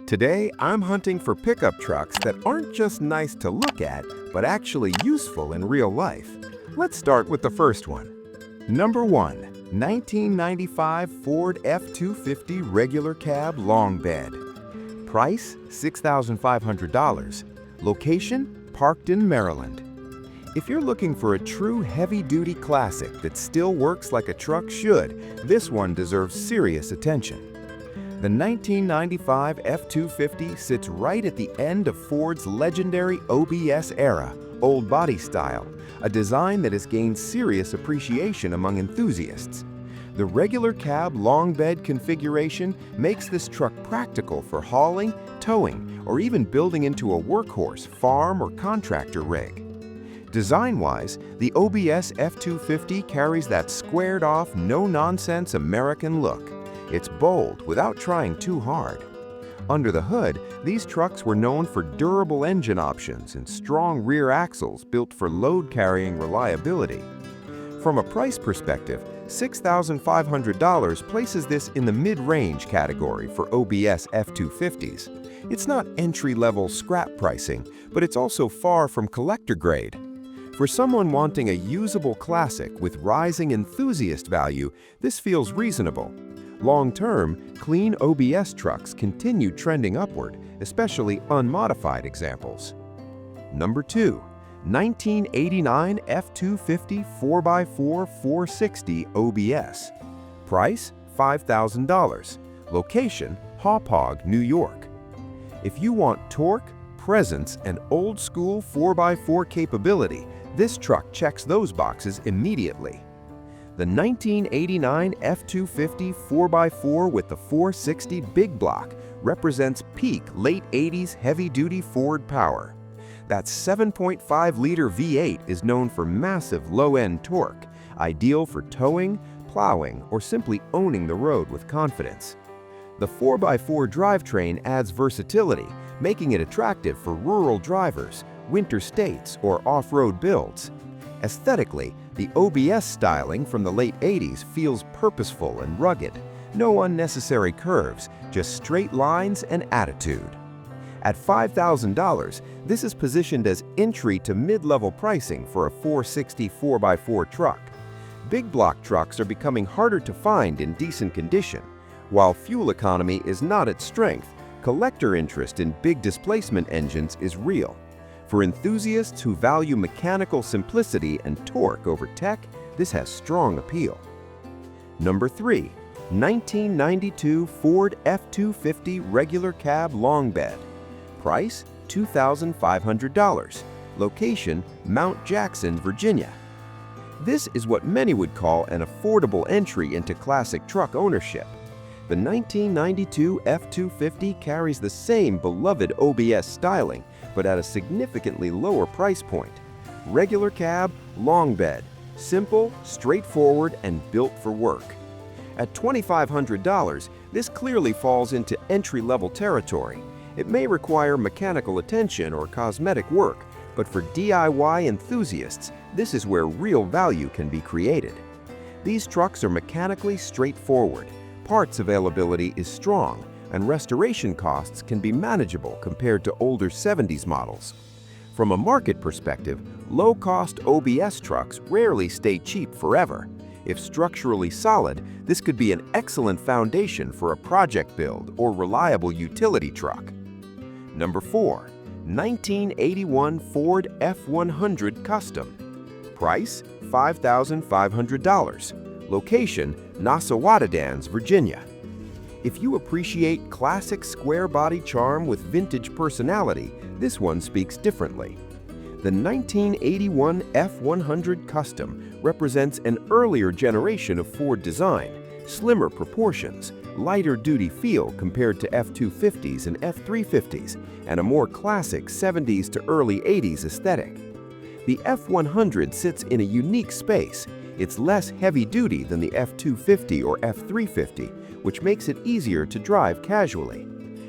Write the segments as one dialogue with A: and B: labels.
A: Today, I'm hunting for pickup trucks that aren't just nice to look at, but actually useful in real life. Let's start with the first one. Number 1. 1995 Ford F-250 Regular Cab Long Bed. Price, $6,500. Location, Parkton, Maryland. If you're looking for a true heavy-duty classic that still works like a truck should, this one deserves serious attention. The 1995 F-250 sits right at the end of Ford's legendary OBS era, old body style, a design that has gained serious appreciation among enthusiasts. The regular cab long bed configuration makes this truck practical for hauling, towing, or even building into a workhorse, farm, or contractor rig. Design-wise, the OBS F-250 carries that squared-off, no-nonsense American look. It's bold without trying too hard. Under the hood, these trucks were known for durable engine options and strong rear axles built for load-carrying reliability. From a price perspective, $6,500 places this in the mid-range category for OBS F-250s. It's not entry-level scrap pricing, but it's also far from collector grade. For someone wanting a usable classic with rising enthusiast value, this feels reasonable. Long-term, clean OBS trucks continue trending upward, especially unmodified examples. Number 2. 1989 F-250 4x4 460 OBS. Price, $5,000. Location, Hauppauge, New York. If you want torque, presence, and old-school 4x4 capability, this truck checks those boxes immediately. The 1989 F-250 4x4 with the 460 big block represents peak late 80s heavy-duty Ford power. That 7.5-liter V8 is known for massive low-end torque, ideal for towing, plowing, or simply owning the road with confidence. The 4x4 drivetrain adds versatility, making it attractive for rural drivers, winter states, or off-road builds. Aesthetically, the OBS styling from the late 80s feels purposeful and rugged. No unnecessary curves, just straight lines and attitude. At $5,000, this is positioned as entry to mid-level pricing for a 460 4x4 truck. Big block trucks are becoming harder to find in decent condition. While fuel economy is not at strength, collector interest in big displacement engines is real. For enthusiasts who value mechanical simplicity and torque over tech, this has strong appeal. Number 3. 1992 Ford F-250 Regular Cab Long Bed. Price, $2,500. Location, Mount Jackson, Virginia. This is what many would call an affordable entry into classic truck ownership. The 1992 F-250 carries the same beloved OBS styling, but at a significantly lower price point. Regular cab, long bed, simple, straightforward, and built for work. At $2,500, this clearly falls into entry-level territory. It may require mechanical attention or cosmetic work, but for DIY enthusiasts, this is where real value can be created. These trucks are mechanically straightforward. Parts availability is strong, and restoration costs can be manageable compared to older 70s models. From a market perspective, low-cost OBS trucks rarely stay cheap forever. If structurally solid, this could be an excellent foundation for a project build or reliable utility truck. Number 4. 1981 Ford F-100 Custom. Price, $5,500. Location, Nossawattadance, Virginia. If you appreciate classic square-body charm with vintage personality, this one speaks differently. The 1981 F-100 Custom represents an earlier generation of Ford design, slimmer proportions, lighter-duty feel compared to F-250s and F-350s, and a more classic 70s to early 80s aesthetic. The F-100 sits in a unique space. It's less heavy-duty than the F-250 or F-350, which makes it easier to drive casually.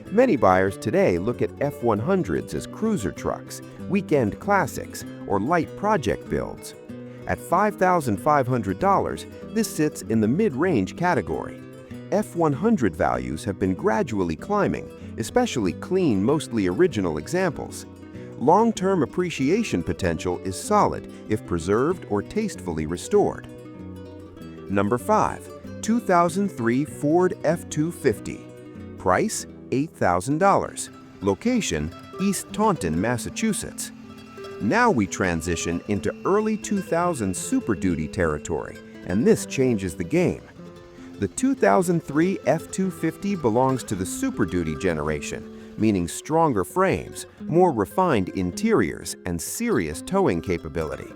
A: Many buyers today look at F-100s as cruiser trucks, weekend classics, or light project builds. At $5,500, this sits in the mid-range category. F-100 values have been gradually climbing, especially clean, mostly original examples. Long-term appreciation potential is solid if preserved or tastefully restored. Number 5. 2003 Ford F-250. Price $8,000. Location East Taunton, Massachusetts. Now we transition into early 2000s Super Duty territory, and this changes the game. The 2003 F-250 belongs to the Super Duty generation, meaning stronger frames, more refined interiors, and serious towing capability.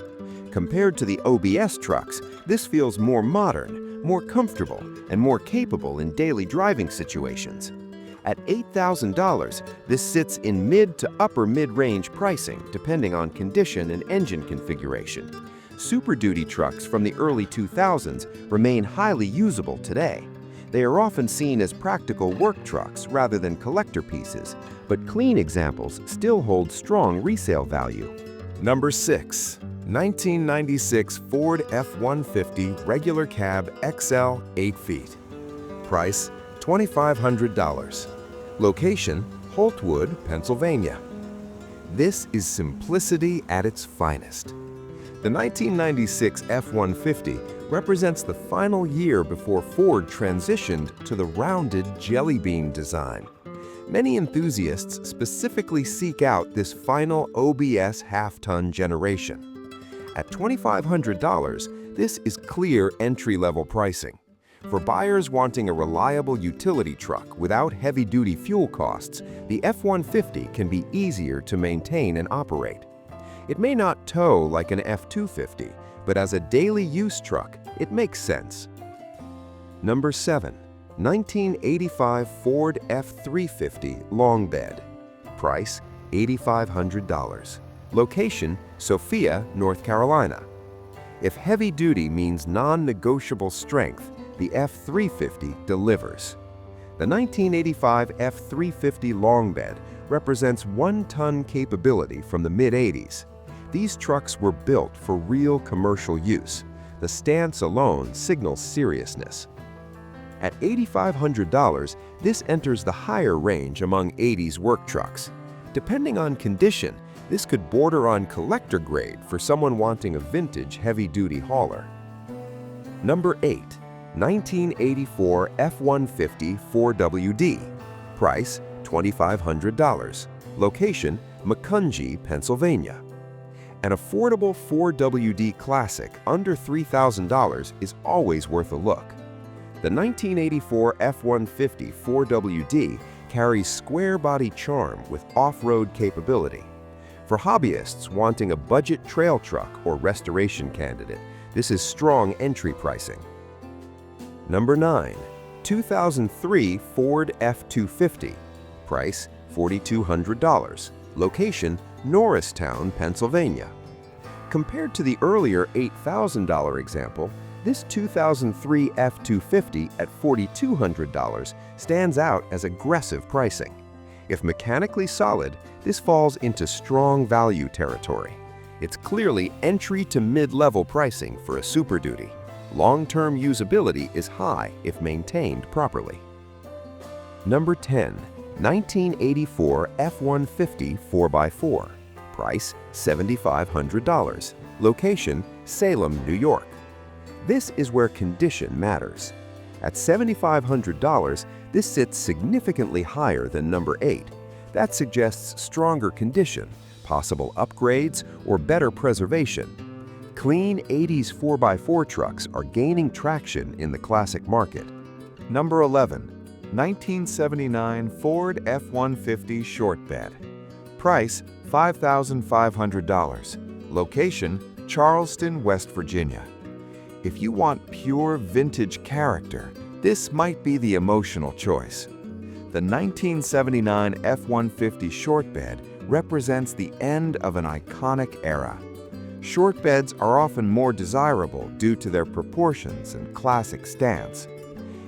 A: Compared to the OBS trucks, this feels more modern, more comfortable, and more capable in daily driving situations. At $8,000, this sits in mid to upper mid-range pricing depending on condition and engine configuration. Super Duty trucks from the early 2000s remain highly usable today. They are often seen as practical work trucks rather than collector pieces, but clean examples still hold strong resale value. Number 6. 1996 Ford F-150 Regular Cab XL 8 feet. Price $2,500. Location Holtwood, Pennsylvania. This is simplicity at its finest. The 1996 F-150 represents the final year before Ford transitioned to the rounded jelly bean design. Many enthusiasts specifically seek out this final OBS half-ton generation. At $2,500, this is clear entry-level pricing. For buyers wanting a reliable utility truck without heavy-duty fuel costs, the F-150 can be easier to maintain and operate. It may not tow like an F-250, but as a daily use truck, it makes sense. Number 7. 1985 Ford F-350 Long Bed. Price $8,500. Location Sophia, North Carolina. If heavy duty means non-negotiable strength, the F-350 delivers. The 1985 F-350 Long Bed represents 1-ton capability from the mid-80s. These trucks were built for real commercial use. The stance alone signals seriousness. At $8,500, this enters the higher range among 80s work trucks. Depending on condition, this could border on collector grade for someone wanting a vintage heavy-duty hauler. Number 8. 1984 F-150 4WD. Price $2,500. Location Macungie, Pennsylvania. An affordable 4WD classic under $3,000 is always worth a look. The 1984 F-150 4WD carries square-body charm with off-road capability. For hobbyists wanting a budget trail truck or restoration candidate, this is strong entry pricing. Number 9. 2003 Ford F-250. Price $4,200. Location Norristown, Pennsylvania. Compared to the earlier $8,000 example, this 2003 F-250 at $4,200 stands out as aggressive pricing. If mechanically solid, this falls into strong value territory. It's clearly entry to mid-level pricing for a Super Duty. Long-term usability is high if maintained properly. Number 10. 1984 F-150 4x4. Price $7,500. Location Salem, New York. This is where condition matters. At $7,500, this sits significantly higher than number 8. That suggests stronger condition, possible upgrades, or better preservation. Clean 80s 4x4 trucks are gaining traction in the classic market. Number 11. 1979 Ford F-150 Short Bed. Price $5,500. Location Charleston, West Virginia. If you want pure vintage character, this might be the emotional choice. The 1979 F-150 Short Bed represents the end of an iconic era. Short beds are often more desirable due to their proportions and classic stance.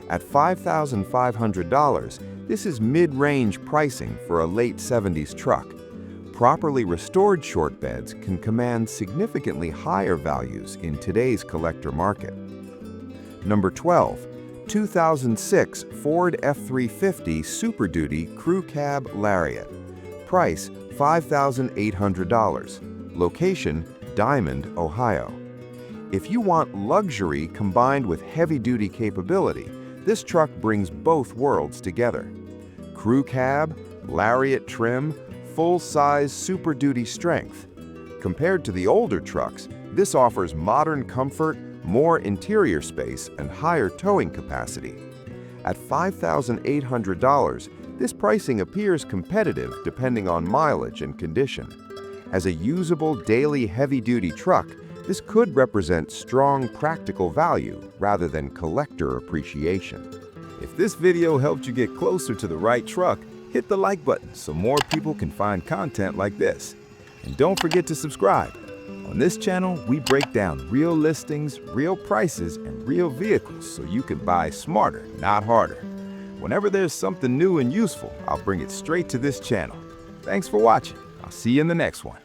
A: At $5,500, this is mid-range pricing for a late 70s truck. Properly restored short beds can command significantly higher values in today's collector market. Number 12. 2006 Ford F-350 Super Duty Crew Cab Lariat. Price $5,800. Location, Diamond, Ohio. If you want luxury combined with heavy-duty capability, this truck brings both worlds together. Crew cab, Lariat trim, full-size Super Duty strength. Compared to the older trucks, this offers modern comfort, more interior space, and higher towing capacity. At $5,800, this pricing appears competitive depending on mileage and condition. As a usable daily heavy-duty truck, this could represent strong practical value rather than collector appreciation. If this video helped you get closer to the right truck, hit the like button so more people can find content like this. And don't forget to subscribe. On this channel, we break down real listings, real prices, and real vehicles so you can buy smarter, not harder. Whenever there's something new and useful, I'll bring it straight to this channel. Thanks for watching. I'll see you in the next one.